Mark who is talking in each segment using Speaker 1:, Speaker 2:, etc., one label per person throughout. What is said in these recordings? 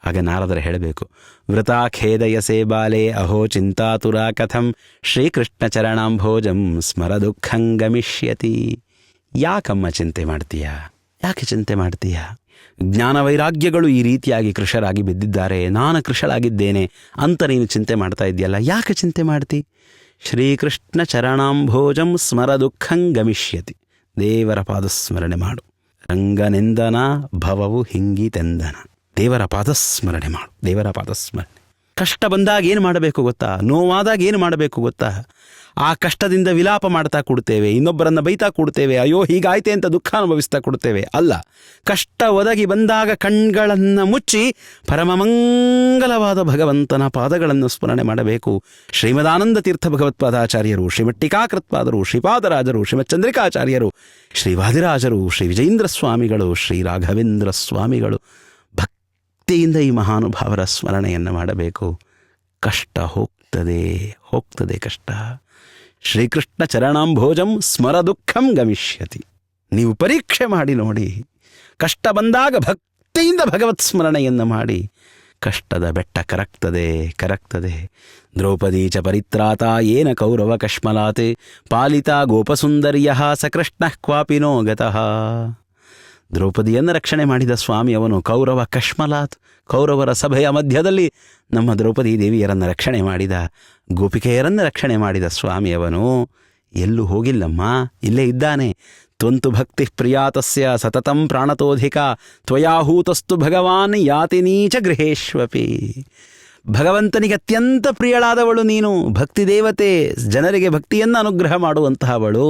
Speaker 1: ಆಗ ನಾರದರು ಹೇಳಬೇಕು, ವೃತಾ ಖೇದಯಸೆ ಬಾಲೆ ಅಹೋ ಚಿಂತಾತುರಾ ಕಥಂ ಶ್ರೀಕೃಷ್ಣ ಚರಣಾಂಭೋಜಂ ಸ್ಮರ ದುಃಖಂ ಗಮಿಷ್ಯತಿ. ಯಾಕಮ್ಮ ಚಿಂತೆ ಮಾಡ್ತೀಯಾ? ಯಾಕೆ ಚಿಂತೆ ಮಾಡ್ತೀಯಾ? ಜ್ಞಾನ ವೈರಾಗ್ಯಗಳು ಈ ರೀತಿಯಾಗಿ ಕೃಶರಾಗಿ ಬಿದ್ದಿದ್ದಾರೆ, ನಾನು ಕೃಶಳಾಗಿದ್ದೇನೆ ಅಂತ ನೀನು ಚಿಂತೆ ಮಾಡ್ತಾ ಇದೆಯಲ್ಲ, ಯಾಕೆ ಚಿಂತೆ ಮಾಡ್ತಿ? ಶ್ರೀಕೃಷ್ಣ ಚರಣಾಂಭೋಜಂ ಸ್ಮರ ದುಃಖಂ ಗಮಿಷ್ಯತಿ. ದೇವರ ಪಾದಸ್ಮರಣೆ ಮಾಡು. ರಂಗನೆಂದನ ಭವವು ಹಿಂಗಿತೆಂದನ. ದೇವರ ಪಾದಸ್ಮರಣೆ ಮಾಡು, ದೇವರ ಪಾದಸ್ಮರಣೆ. ಕಷ್ಟ ಬಂದಾಗ ಏನು ಮಾಡಬೇಕು ಗೊತ್ತಾ? ನೋವಾದಾಗ ಏನು ಮಾಡಬೇಕು ಗೊತ್ತಾ? ಆ ಕಷ್ಟದಿಂದ ವಿಲಾಪ ಮಾಡ್ತಾ ಕೊಡ್ತೇವೆ, ಇನ್ನೊಬ್ಬರನ್ನು ಬೈತಾ ಕೊಡ್ತೇವೆ, ಅಯ್ಯೋ ಹೀಗಾಯ್ತೆ ಅಂತ ದುಃಖ ಅನುಭವಿಸ್ತಾ ಕೊಡ್ತೇವೆ. ಅಲ್ಲ, ಕಷ್ಟ ಒದಗಿ ಬಂದಾಗ ಕಣ್ಗಳನ್ನು ಮುಚ್ಚಿ ಪರಮಮಂಗಲವಾದ ಭಗವಂತನ ಪಾದಗಳನ್ನು ಸ್ಮರಣೆ ಮಾಡಬೇಕು. ಶ್ರೀಮದಾನಂದ ತೀರ್ಥ ಭಗವತ್ಪಾದಾಚಾರ್ಯರು, ಶ್ರೀಮತ್ ಟೀಕಾಕೃತ್ಪಾದರು, ಶ್ರೀಪಾದರಾಜರು, ಶ್ರೀಮತ್ ಚಂದ್ರಿಕಾಚಾರ್ಯರು, ಶ್ರೀವಾದಿರಾಜರು, ಶ್ರೀ ವಿಜಯೇಂದ್ರ ಸ್ವಾಮಿಗಳು, ಶ್ರೀ ರಾಘವೇಂದ್ರ ಸ್ವಾಮಿಗಳು ಭಕ್ತಿಯಿಂದ ಈ ಮಹಾನುಭಾವರ ಸ್ಮರಣೆಯನ್ನು ಮಾಡಬೇಕು. ಕಷ್ಟ ಹೋಗ್ತದೆ, ಹೋಗ್ತದೆ ಕಷ್ಟ. ಶ್ರೀಕೃಷ್ಣ ಚರಣಾಂಭೋಜಂ ಸ್ಮರ ದುಃಖಂ ಗಮಿಷ್ಯತಿ. ನೀವು ಪರೀಕ್ಷೆ ಮಾಡಿ ನೋಡಿ. ಕಷ್ಟ ಬಂದಾಗ ಭಕ್ತಿಯಿಂದ ಭಗವತ್ ಸ್ಮರಣೆಯನ್ನು ಮಾಡಿ, ಕಷ್ಟದ ಬೆಟ್ಟ ಕರಗ್ತದೆ, ಕರಗ್ತದೆ. ದ್ರೌಪದಿ ಚ ಪರಿತ್ರಾತ ಏನ ಕೌರವ ಕಶ್ಮಲಾತ್ ಪಾಲಿತ ಗೋಪಸುಂದರ್ಯ ಸ ಕೃಷ್ಣ ಕ್ವಾಪಿನೋ ಗತಃ. ದ್ರೌಪದಿಯನ್ನು ರಕ್ಷಣೆ ಮಾಡಿದ ಸ್ವಾಮಿ ಅವನು. ಕೌರವ ಕಶ್ಮಲಾತ್, ಕೌರವರ ಸಭೆಯ ಮಧ್ಯದಲ್ಲಿ ನಮ್ಮ ದ್ರೌಪದಿ ದೇವಿಯರನ್ನು ರಕ್ಷಣೆ ಮಾಡಿದ, ಗೋಪಿಕೆಯರನ್ನು ರಕ್ಷಣೆ ಮಾಡಿದ ಸ್ವಾಮಿ ಅವನು. ಎಲ್ಲೂ ಹೋಗಿಲ್ಲಮ್ಮ, ಇಲ್ಲೇ ಇದ್ದಾನೆ. ತ್ವಂತು ಭಕ್ತಿ ಪ್ರಿಯಾತಸ್ಯ ಸತತಂ ಪ್ರಾಣತೋಧಿಕ ತ್ವಯಾಹೂತಸ್ತು ಭಗವಾನ್ ಯಾತಿ ನೀಚ ಗೃಹೇಶ್ವಪಿ. ಭಗವಂತನಿಗೆ ಅತ್ಯಂತ ಪ್ರಿಯಳಾದವಳು ನೀನು, ಭಕ್ತಿ ದೇವತೆ, ಜನರಿಗೆ ಭಕ್ತಿಯನ್ನು ಅನುಗ್ರಹ ಮಾಡುವಂತಹವಳು.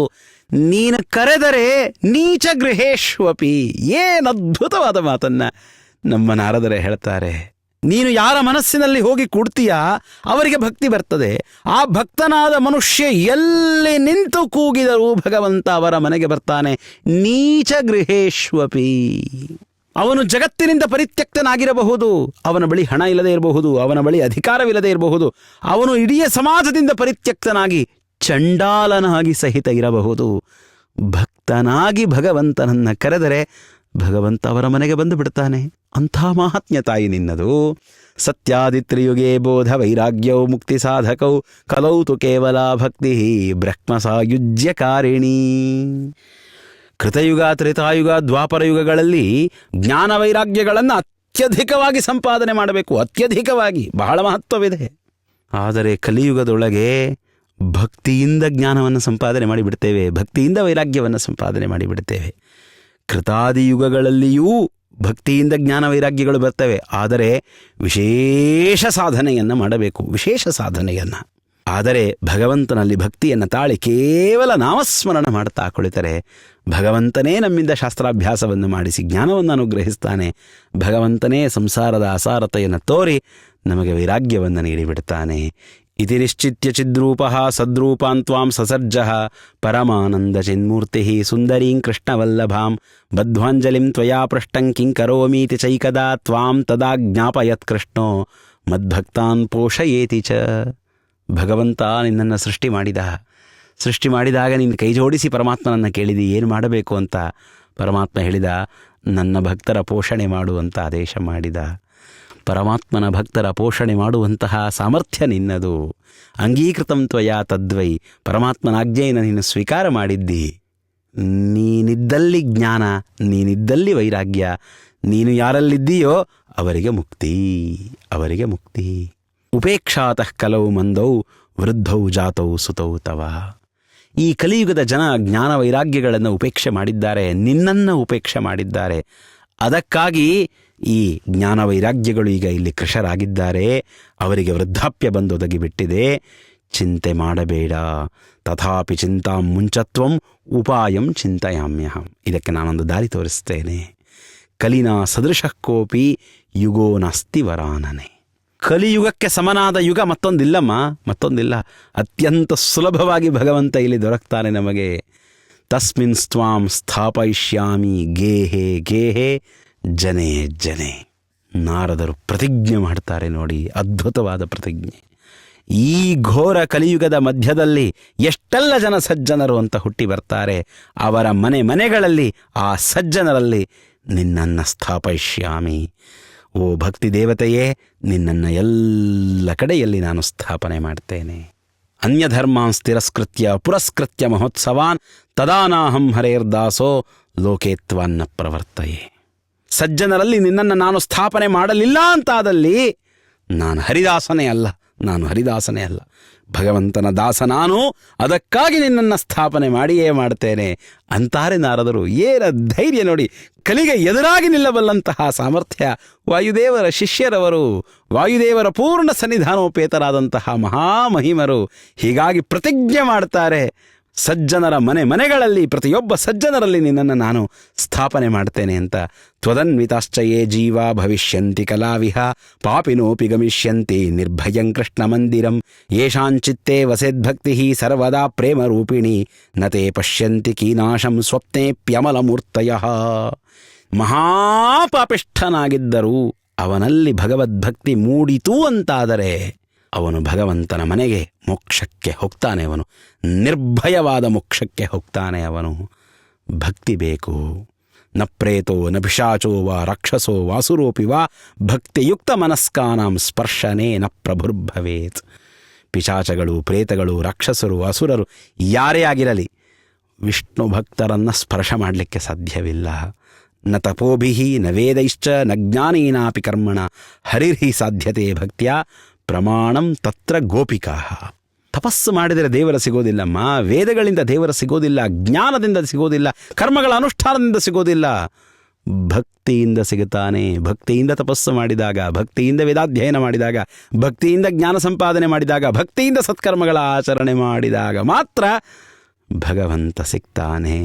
Speaker 1: ನೀನು ಕರೆದರೆ ನೀಚ ಗೃಹೇಶ್ವಪಿ. ಏನದ್ಭುತವಾದ ಮಾತನ್ನ ನಮ್ಮ ನಾರದರೆ ಹೇಳ್ತಾರೆ. ನೀನು ಯಾರ ಮನಸ್ಸಿನಲ್ಲಿ ಹೋಗಿ ಕೂಡ್ತೀಯಾ ಅವರಿಗೆ ಭಕ್ತಿ ಬರ್ತದೆ. ಆ ಭಕ್ತನಾದ ಮನುಷ್ಯ ಎಲ್ಲಿ ನಿಂತು ಕೂಗಿದರೂ ಭಗವಂತ ಅವರ ಮನೆಗೆ ಬರ್ತಾನೆ. ನೀಚ ಗೃಹೇಶ್ವಪಿ. ಅವನು ಜಗತ್ತಿನಿಂದ ಪರಿತ್ಯಕ್ತನಾಗಿರಬಹುದು, ಅವನ ಬಳಿ ಹಣ ಇಲ್ಲದೆ ಇರಬಹುದು, ಅವನ ಬಳಿ ಅಧಿಕಾರವಿಲ್ಲದೆ ಇರಬಹುದು, ಅವನು ಇಡೀ ಸಮಾಜದಿಂದ ಪರಿತ್ಯಕ್ತನಾಗಿ ಚಂಡಾಲನಾಗಿ ಸಹಿತ ಇರಬಹುದು. ಭಕ್ತನಾಗಿ ಭಗವಂತನನ್ನು ಕರೆದರೆ ಭಗವಂತ ಅವರ ಮನೆಗೆ ಬಂದು ಬಿಡ್ತಾನೆ. ಅಂಥ ಮಹಾತ್ಮ್ಯ ತಾಯಿ ನಿನ್ನದು. ಸತ್ಯಾದಿತ್ರಿಯುಗೇ ಬೋಧ ವೈರಾಗ್ಯೌ ಮುಕ್ತಿ ಸಾಧಕೌ ಕಲೌ ತು ಕೇವಲ ಭಕ್ತಿ ಬ್ರಹ್ಮ ಸಾಯುಜ್ಯಕಾರಿಣೀ. ಕೃತಯುಗ, ತ್ರೇತಾಯುಗ, ದ್ವಾಪರ ಯುಗಗಳಲ್ಲಿ ಜ್ಞಾನ ವೈರಾಗ್ಯಗಳನ್ನು ಅತ್ಯಧಿಕವಾಗಿ ಸಂಪಾದನೆ ಮಾಡಬೇಕು, ಅತ್ಯಧಿಕವಾಗಿ, ಬಹಳ ಮಹತ್ವವಿದೆ. ಆದರೆ ಕಲಿಯುಗದೊಳಗೆ ಭಕ್ತಿಯಿಂದ ಜ್ಞಾನವನ್ನು ಸಂಪಾದನೆ ಮಾಡಿಬಿಡ್ತೇವೆ, ಭಕ್ತಿಯಿಂದ ವೈರಾಗ್ಯವನ್ನು ಸಂಪಾದನೆ ಮಾಡಿಬಿಡ್ತೇವೆ. ಕೃತಾದಿ ಯುಗಗಳಲ್ಲಿಯೂ ಭಕ್ತಿಯಿಂದ ಜ್ಞಾನ ವೈರಾಗ್ಯಗಳು ಬರ್ತವೆ, ಆದರೆ ವಿಶೇಷ ಸಾಧನೆಯನ್ನು ಮಾಡಬೇಕು, ವಿಶೇಷ ಸಾಧನೆಯನ್ನು. ಆದರೆ ಭಗವಂತನಲ್ಲಿ ಭಕ್ತಿಯನ್ನು ತಾಳಿ ಕೇವಲ ನಾಮಸ್ಮರಣ ಮಾಡ್ತಾ ಕುಳಿತರೆ ಭಗವಂತನೇ ನಮ್ಮಿಂದ ಶಾಸ್ತ್ರಾಭ್ಯಾಸವನ್ನು ಮಾಡಿಸಿ ಜ್ಞಾನವನ್ನು ಅನುಗ್ರಹಿಸ್ತಾನೆ. ಭಗವಂತನೇ ಸಂಸಾರದ ಅಸಾರತೆಯನ್ನು ತೋರಿ ನಮಗೆ ವೈರಾಗ್ಯವನ್ನು ನೀಡಿಬಿಡ್ತಾನೆ. ಇತಿ ನಿಶ್ಚಿತ್ಯ ಚಿದ್ರೂಪಃ ಸದ್ರೂಪಾನ್ ತ್ವಾಂ ಸಸರ್ಜಃ ಪರಮಾನಂದ ಚಿನ್ಮೂರ್ತಿ ಸುಂದರೀಂ ಕೃಷ್ಣವಲ್ಲಭಾಂ ಬದ್ಧ್ವಾಂಜಲಿಂ ತ್ವಯಾ ಪೃಷ್ಟಂ ಕಿಂ ಕರೋಮೀತಿ ಚೈಕದಾ ತ್ವಾಂ ತದಾ ಜ್ಞಾಪಯತ್ ಕೃಷ್ಣೋ ಮದ್ಭಕ್ತಾನ್ ಪೋಷಯೇತಿ ಚ. ಭಗವಂತ ನಿನ್ನನ್ನು ಸೃಷ್ಟಿ ಮಾಡಿದಾಗ ನಿನ್ನ ಕೈ ಜೋಡಿಸಿ ಪರಮಾತ್ಮನನ್ನು ಕೇಳಿದಿ ಏನು ಮಾಡಬೇಕು ಅಂತ. ಪರಮಾತ್ಮ ಹೇಳಿದ, ನನ್ನ ಭಕ್ತರ ಪೋಷಣೆ ಮಾಡುವಂಥ ಆದೇಶ ಮಾಡಿದ. ಪರಮಾತ್ಮನ ಭಕ್ತರ ಪೋಷಣೆ ಮಾಡುವಂತಹ ಸಾಮರ್ಥ್ಯ ನಿನ್ನದು. ಅಂಗೀಕೃತಂ ತ್ವಯಾ ತದ್ವೈ, ಪರಮಾತ್ಮನ ಆಜ್ಞೆಯನ್ನು ನೀನು ಸ್ವೀಕಾರ ಮಾಡಿದ್ದಿ. ನೀನಿದ್ದಲ್ಲಿ ಜ್ಞಾನ, ನೀನಿದ್ದಲ್ಲಿ ವೈರಾಗ್ಯ, ನೀನು ಯಾರಲ್ಲಿದ್ದೀಯೋ ಅವರಿಗೆ ಮುಕ್ತಿ, ಅವರಿಗೆ ಮುಕ್ತಿ. ಉಪೇಕ್ಷಾತಃ ಕಲೌ ಮಂದೌ ವೃದ್ಧೌ ಜಾತೌ ಸುತೌ ತವ. ಈ ಕಲಿಯುಗದ ಜನ ಜ್ಞಾನ ವೈರಾಗ್ಯಗಳನ್ನು ಉಪೇಕ್ಷೆ ಮಾಡಿದ್ದಾರೆ, ನಿನ್ನನ್ನು ಉಪೇಕ್ಷೆ ಮಾಡಿದ್ದಾರೆ. ಅದಕ್ಕಾಗಿ ಈ ಜ್ಞಾನ ವೈರಾಗ್ಯಗಳು ಈಗ ಇಲ್ಲಿ ಕೃಶರಾಗಿದ್ದಾರೆ, ಅವರಿಗೆ ವೃದ್ಧಾಪ್ಯ ಬಂದೊದಗಿಬಿಟ್ಟಿದೆ. ಚಿಂತೆ ಮಾಡಬೇಡ. ತಥಾಪಿ ಚಿಂತಾಂ ಮುಂಚತ್ವಂ ಉಪಾಯಂ ಚಿಂತಯಾಮ್ಯಹಂ. ಇದಕ್ಕೆ ನಾನೊಂದು ದಾರಿ ತೋರಿಸ್ತೇನೆ. ಕಲಿನಾ ಸದೃಶಃ ಕೋಪಿ ಯುಗೋ ನಾಸ್ತಿ ವರಾನನೆ. ಕಲಿಯುಗಕ್ಕೆ ಸಮನಾದ ಯುಗ ಮತ್ತೊಂದಿಲ್ಲಮ್ಮ, ಮತ್ತೊಂದಿಲ್ಲ. ಅತ್ಯಂತ ಸುಲಭವಾಗಿ ಭಗವಂತ ಇಲ್ಲಿ ದೊರಕ್ತಾನೆ ನಮಗೆ. ತಸ್ಮಿನ್ ಸ್ತ್ವಾಂ ಸ್ಥಾಪಯಿಷ್ಯಾಮಿ ಗೇಹೆ ಗೇಹೆ ಜನೇ ಜನೇ. ನಾರದರು ಪ್ರತಿಜ್ಞೆ ಮಾಡ್ತಾರೆ ನೋಡಿ, ಅದ್ಭುತವಾದ ಪ್ರತಿಜ್ಞೆ. ಈ ಘೋರ ಕಲಿಯುಗದ ಮಧ್ಯದಲ್ಲಿ ಎಷ್ಟೆಲ್ಲ ಜನ ಸಜ್ಜನರು ಅಂತ ಹುಟ್ಟಿ ಬರ್ತಾರೆ. ಅವರ ಮನೆಗಳಲ್ಲಿ ಆ ಸಜ್ಜನರಲ್ಲಿ ನಿನ್ನನ್ನು ಸ್ಥಾಪಯಿಷ್ಯಾಮಿ. ಓ ಭಕ್ತಿ ದೇವತೆಯೇ, ನಿನ್ನನ್ನು ಎಲ್ಲ ಕಡೆಯಲ್ಲಿ ನಾನು ಸ್ಥಾಪನೆ ಮಾಡ್ತೇನೆ. ಅನ್ಯಧರ್ಮಾನ್ ತಿರಸ್ಕೃತ್ಯ ಪುರಸ್ಕೃತ್ಯ ಮಹೋತ್ಸವಾನ್ ತದಾನಾಹಂ ಹರೇರ್ದಾಸೋ ಲೋಕೇತ್ವಾನ್ನ ಪ್ರವರ್ತಯೇ. ಸಜ್ಜನರಲ್ಲಿ ನಿನ್ನನ್ನು ನಾನು ಸ್ಥಾಪನೆ ಮಾಡಲಿಲ್ಲ ಅಂತಾದಲ್ಲಿ ನಾನು ಹರಿದಾಸನೇ ಅಲ್ಲ, ನಾನು ಹರಿದಾಸನೇ ಅಲ್ಲ, ಭಗವಂತನ ದಾಸ ನಾನು, ಅದಕ್ಕಾಗಿ ನಿನ್ನನ್ನು ಸ್ಥಾಪನೆ ಮಾಡಿಯೇ ಮಾಡ್ತೇನೆ ಅಂತಾರೆ ನಾರದರು. ಏನ ಧೈರ್ಯ ನೋಡಿ, ಕಲಿಗೆ ಎದುರಾಗಿ ನಿಲ್ಲಬಲ್ಲಂತಹ ಸಾಮರ್ಥ್ಯ ವಾಯುದೇವರ ಶಿಷ್ಯರವರು, ವಾಯುದೇವರ ಪೂರ್ಣ ಸನ್ನಿಧಾನೋಪೇತರಾದಂತಹ ಮಹಾಮಹಿಮರು. ಹೀಗಾಗಿ ಪ್ರತಿಜ್ಞೆ ಮಾಡ್ತಾರೆ, ಸಜ್ಜನರ ಮನೆಗಳಲ್ಲಿ ಪ್ರತಿಯೊಬ್ಬ ಸಜ್ಜನರಲ್ಲಿ ನಿನ್ನನ್ನು ನಾನು ಸ್ಥಾಪನೆ ಮಾಡ್ತೇನೆ ಅಂತ. ತ್ವದನ್ವಿತಾಶ್ಚಯೇ ಜೀವಾ ಭವಿಷ್ಯಂತಿ ಕಲಾವಿಹ ಪಾಪಿನೋಪಿ ಗಮಿಷ್ಯಂತಿ ನಿರ್ಭಯಂ ಕೃಷ್ಣ ಮಂದಿರಂ ಯೇಷಾಂಚಿತ್ತೇ ವಸೇದ್ಭಕ್ತಿ ಸರ್ವದಾ ಪ್ರೇಮರೂಪಿಣಿ ನತೆ ಪಶ್ಯಂತಿ ಕೀನಾಶಂ ಸ್ವಪ್ನೇಪ್ಯಮಲಮೂರ್ತಯಃ. ಮಹಾಪಾಪಿಷ್ಠನಾಗಿದ್ದರೂ ಅವನಲ್ಲಿ ಭಗವದ್ಭಕ್ತಿ ಮೂಡಿತು ಅಂತಾದರೆ ಅವನು ಭಗವಂತನ ಮನೆಗೆ ಮೋಕ್ಷಕ್ಕೆ ಹೋಗ್ತಾನೆ, ಅವನು ನಿರ್ಭಯವಾದ ಮೋಕ್ಷಕ್ಕೆ ಹೋಗ್ತಾನೆ. ಅವನು ಭಕ್ತಿ ಬೇಕು. ನ ಪ್ರೇತೋ ನ ಪಿಶಾಚೋ ವಾ ರಾಕ್ಷಸೋ ವಾಸುರೋಪಿ ವಾ ಭಕ್ತಿಯುಕ್ತ ಮನಸ್ಕಾನಾಂ ಸ್ಪರ್ಶನೇ ನ ಪ್ರಭುರ್ಭವೇತ್. ಪಿಶಾಚಗಳು, ಪ್ರೇತಗಳು, ರಾಕ್ಷಸರು, ಅಸುರರು ಯಾರೇ ಆಗಿರಲಿ ವಿಷ್ಣು ಭಕ್ತರನ್ನು ಸ್ಪರ್ಶ ಮಾಡಲಿಕ್ಕೆ ಸಾಧ್ಯವಿಲ್ಲ. ನ ತಪೋಭಿ ನ ವೇದೈಶ್ಚ ನ ಜ್ಞಾನೇನಾಪಿ ಕರ್ಮಣ ಹರಿರ್ಹಿ ಸಾಧ್ಯತೆ ಭಕ್ತಿಯ ಪ್ರಮಾಣಂ ತತ್ರ ಗೋಪಿಕಾ. ತಪಸ್ಸು ಮಾಡಿದರೆ ದೇವರ ಸಿಗೋದಿಲ್ಲಮ್ಮ, ವೇದಗಳಿಂದ ದೇವರ ಸಿಗೋದಿಲ್ಲ, ಜ್ಞಾನದಿಂದ ಸಿಗೋದಿಲ್ಲ, ಕರ್ಮಗಳ ಅನುಷ್ಠಾನದಿಂದ ಸಿಗೋದಿಲ್ಲ, ಭಕ್ತಿಯಿಂದ ಸಿಗುತ್ತಾನೆ. ಭಕ್ತಿಯಿಂದ ತಪಸ್ಸು ಮಾಡಿದಾಗ, ಭಕ್ತಿಯಿಂದ ವೇದಾಧ್ಯಯನ ಮಾಡಿದಾಗ, ಭಕ್ತಿಯಿಂದ ಜ್ಞಾನ ಸಂಪಾದನೆ ಮಾಡಿದಾಗ, ಭಕ್ತಿಯಿಂದ ಸತ್ಕರ್ಮಗಳ ಆಚರಣೆ ಮಾಡಿದಾಗ ಮಾತ್ರ ಭಗವಂತ ಸಿಗ್ತಾನೆ.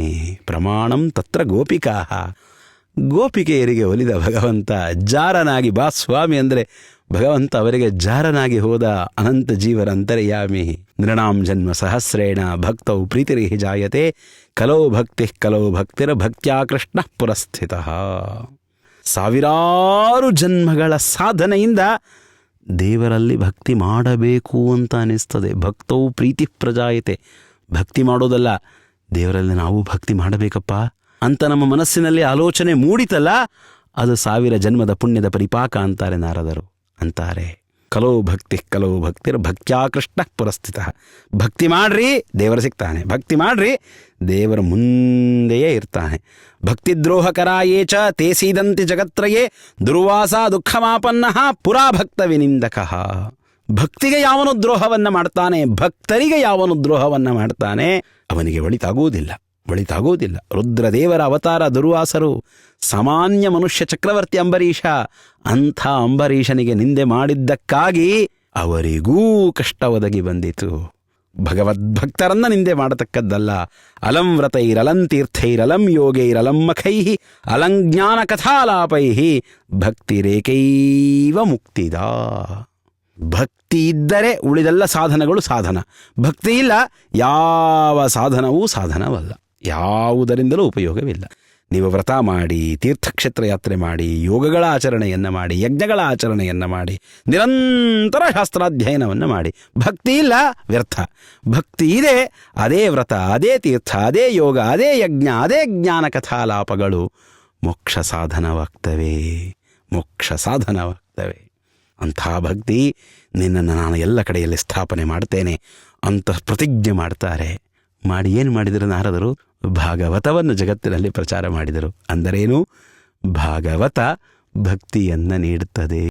Speaker 1: ಪ್ರಮಾಣಂ ತತ್ರ ಗೋಪಿಕಾ. ಗೋಪಿಕೆಯರಿಗೆ ಒಲಿದ ಭಗವಂತ ಜಾರನಾಗಿ ಬಾ ಸ್ವಾಮಿ ಅಂದರೆ ಭಗವಂತ ಅವರಿಗೆ ಜಾರನಾಗಿ ಹೋದ. ಅನಂತ ಜೀವರ ಅಂತರ್ಯಾಮಿ. ನೃಣಾಂ ಜನ್ಮ ಸಹಸ್ರೇಣ ಭಕ್ತೌ ಪ್ರೀತಿರಿಹಿ ಜಾಯತೆ ಕಲೋ ಭಕ್ತಿ ಕಲೋ ಭಕ್ತಿರ ಭಕ್ತ್ಯಾ ಕೃಷ್ಣ ಪುರಸ್ಥಿತಃ. ಸಾವಿರಾರು ಜನ್ಮಗಳ ಸಾಧನೆಯಿಂದ ದೇವರಲ್ಲಿ ಭಕ್ತಿ ಮಾಡಬೇಕು ಅಂತ ಅನಿಸ್ತದೆ. ಭಕ್ತೌ ಪ್ರೀತಿ ಪ್ರಜಾಯತೆ. ಭಕ್ತಿ ಮಾಡೋದಲ್ಲ, ದೇವರಲ್ಲಿ ನಾವು ಭಕ್ತಿ ಮಾಡಬೇಕಪ್ಪ ಅಂತ ನಮ್ಮ ಮನಸ್ಸಿನಲ್ಲಿ ಆಲೋಚನೆ ಮೂಡಿತಲ್ಲ, ಅದು 1000 ಜನ್ಮದ ಪುಣ್ಯದ ಪರಿಪಾಕ ಅಂತಾರೆ ನಾರದರು. ಅಂತಾರೆ ಕಲೋ ಭಕ್ತಿ ಕಲೋ ಭಕ್ತಿರ ಭಕ್ತ್ಯಾ ಕೃಷ್ಣ ಪುರಸ್ಥಿತಃ. ಭಕ್ತಿ ಮಾಡ್ರಿ ದೇವರು ಸಿಗ್ತಾನೆ, ಭಕ್ತಿ ಮಾಡ್ರಿ ದೇವರ ಮುಂದೆಯೇ ಇರ್ತಾನೆ. ಭಕ್ತಿದ್ರೋಹಕರಾಯೇ ಚ ತೇ ಸೀದಂತಿ ಜಗತ್ರಯೇ ದುರ್ವಾಸ ದುಃಖಮಾಪನ್ನ ಪುರಾ ಭಕ್ತ ವಿನಿಂದಕಃ. ಭಕ್ತಿಗೆ ಯಾವನು ದ್ರೋಹವನ್ನು ಮಾಡ್ತಾನೆ, ಭಕ್ತರಿಗೆ ಯಾವನು ದ್ರೋಹವನ್ನು ಮಾಡ್ತಾನೆ, ಅವನಿಗೆ ಒಳಿತಾಗುವುದಿಲ್ಲ. ರುದ್ರದೇವರ ಅವತಾರ ದುರ್ವಾಸರು, ಸಾಮಾನ್ಯ ಮನುಷ್ಯ ಚಕ್ರವರ್ತಿ ಅಂಬರೀಷ. ಅಂಥ ಅಂಬರೀಷನಿಗೆ ನಿಂದೆ ಮಾಡಿದ್ದಕ್ಕಾಗಿ ಅವರಿಗೂ ಕಷ್ಟ ಒದಗಿ ಬಂದಿತು. ಭಗವದ್ಭಕ್ತರನ್ನ ನಿಂದೆ ಮಾಡತಕ್ಕದ್ದಲ್ಲ. ಅಲಂ ವ್ರತೈರಲಂ ತೀರ್ಥೈರಲಂ ಯೋಗೈರಲಂ ಮಖೈಃ ಅಲಂ ಜ್ಞಾನ ಕಥಾಲಾಪೈಃ ಭಕ್ತಿರೇಕೈವ ಮುಕ್ತಿದ. ಭಕ್ತಿ ಇದ್ದರೆ ಉಳಿದೆಲ್ಲ ಸಾಧನಗಳು ಸಾಧನ. ಭಕ್ತಿ ಇಲ್ಲ, ಯಾವ ಸಾಧನವೂ ಸಾಧನವಲ್ಲ, ಯಾವುದರಿಂದಲೂ ಉಪಯೋಗವಿಲ್ಲ. ನೀವು ವ್ರತ ಮಾಡಿ, ತೀರ್ಥಕ್ಷೇತ್ರ ಯಾತ್ರೆ ಮಾಡಿ, ಯೋಗಗಳ ಆಚರಣೆಯನ್ನು ಮಾಡಿ, ಯಜ್ಞಗಳ ಆಚರಣೆಯನ್ನು ಮಾಡಿ, ನಿರಂತರ ಶಾಸ್ತ್ರಾಧ್ಯಯನವನ್ನು ಮಾಡಿ, ಭಕ್ತಿ ಇಲ್ಲ, ವ್ಯರ್ಥ. ಭಕ್ತಿ ಇದೆ, ಅದೇ ವ್ರತ, ಅದೇ ತೀರ್ಥ, ಅದೇ ಯೋಗ, ಅದೇ ಯಜ್ಞ, ಅದೇ ಜ್ಞಾನ ಕಥಾಲಾಪಗಳು ಮೋಕ್ಷ ಸಾಧನವಾಗ್ತವೆ. ಅಂಥ ಭಕ್ತಿ ನಿನ್ನನ್ನು ನಾನು ಎಲ್ಲ ಕಡೆಯಲ್ಲಿ ಸ್ಥಾಪನೆ ಮಾಡ್ತೇನೆ ಅಂತ ಪ್ರತಿಜ್ಞೆ ಮಾಡ್ತಾರೆ. ಮಾಡಿ ಏನು ಮಾಡಿದರು ನಾರದರು? ಭಾಗವತವನ್ನು ಜಗತ್ತಿನಲ್ಲಿ ಪ್ರಚಾರ ಮಾಡಿದರು. ಅಂದರೇನು? ಭಾಗವತ ಭಕ್ತಿಯನ್ನು ನೀಡುತ್ತದೆ.